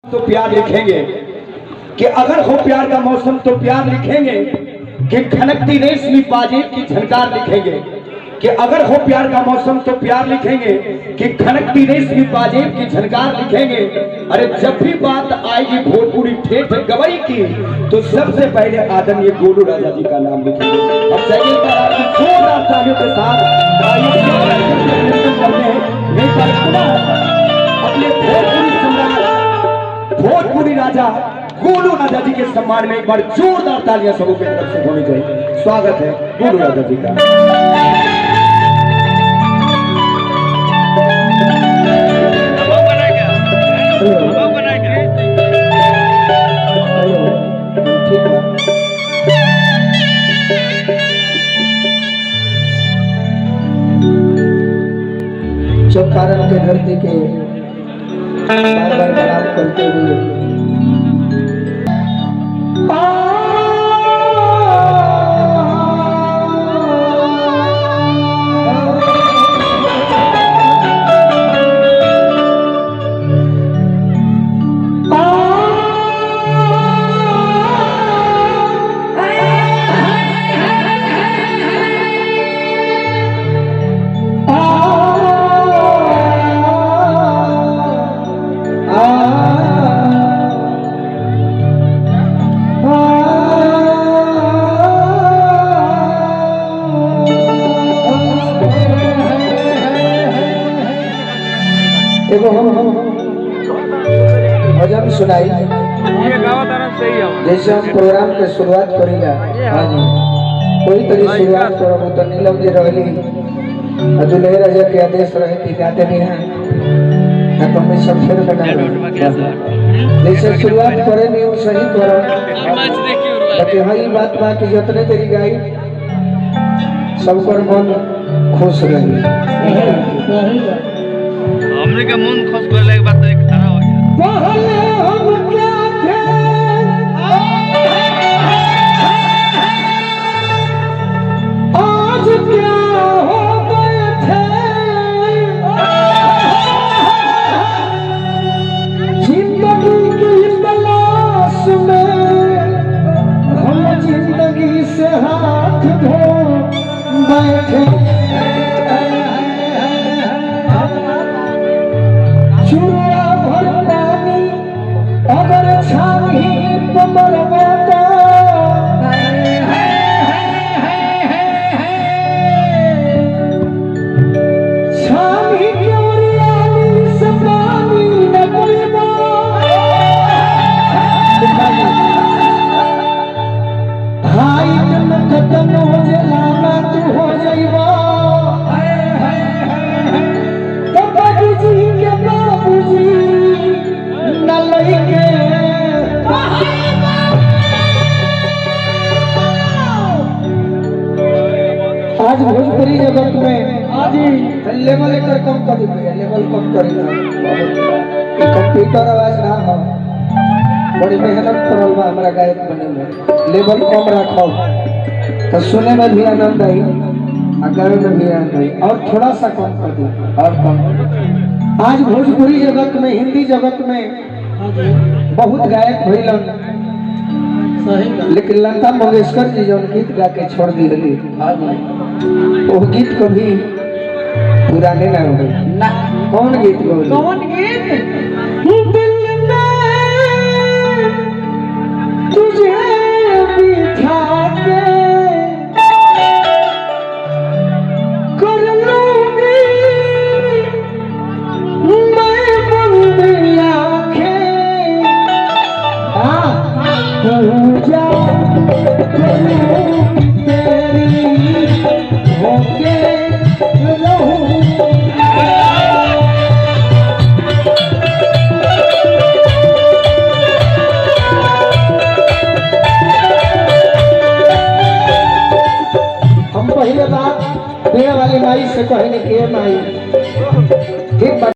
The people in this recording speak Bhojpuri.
तो प्यार लिखेंगे कि अगर हो प्यार का मौसम तो प्यार लिखेंगे कि खनकती रेशमी बाजेब की झनकार लिखेंगे कि अगर हो प्यार का मौसम तो प्यार लिखेंगे कि खनकती रेशमी बाजेब की झनकार लिखेंगे। अरे जब भी बात आएगी भोजपुरी ठेठ गवई की तो सबसे पहले आदरणीय गोलू राजा जी का नाम लिखेंगे। अब चाहिए जोरदार तालियों के साथ अपने भोजपुरी सम्राट भोजपुरी राजा गोलू राजा जी के सम्मान में एक बार जोरदार तालियां सबों की तरफ से होनी चाहिए। स्वागत है गोलू राजा जी का। चौकारन के धरती के बार बार प्रणाम करते हुए भजन सुनाई जैसे हम प्रोग्राम के शुरुआत करेगा। हाँ जी, कोई तरी शुरुआत करो तो नीलम जी रहली दुल्हे राजा के आदेश रहे कि गाते नहीं हैं ना तो मैं सब फिर बना जैसे शुरुआत करे नहीं वो सही करो। लेकिन हाँ ये बात बा कि जितने तेरी गाई सबकर मन खुश रही। हमने का मन खुश करने के बाद एक खड़ा हो गया। जिंदगी से हाथ धो बैठे चूड़ा भर पानी अगर छानी कमर बाता छानी क्योरियानी से पानी न पड़ेगा हाइट में खत्म हो जलाना तू हो जाइबा तो बाबूजी के बाबूजी न लइके आज भोजपुरी जगत में आज लेवल एक कम कर दिया, लेवल कम करेगा कंप्यूटर आवाज ना हो बड़ी मेहनत करल बा हमरा गायक बने में लेवल कम रखो तो सुने में भी आनंद आई और गावे में भी आनंद आई और थोड़ा सा कम कर दो और कम। आज भोजपुरी जगत में हिंदी जगत में बहुत गायक भइलन लेकिन लता मंगेशकर जी जो गीत गा के छोड़ दी रही वो गीत कभी पुराने ना हो ना। कौन गीत बोले कौन गीत तुझे बिठा के कर लूंगी मैं बंद आँखें कहूँ जा तेरी होके रहूं। पहले बात वाली माई से कहने के माई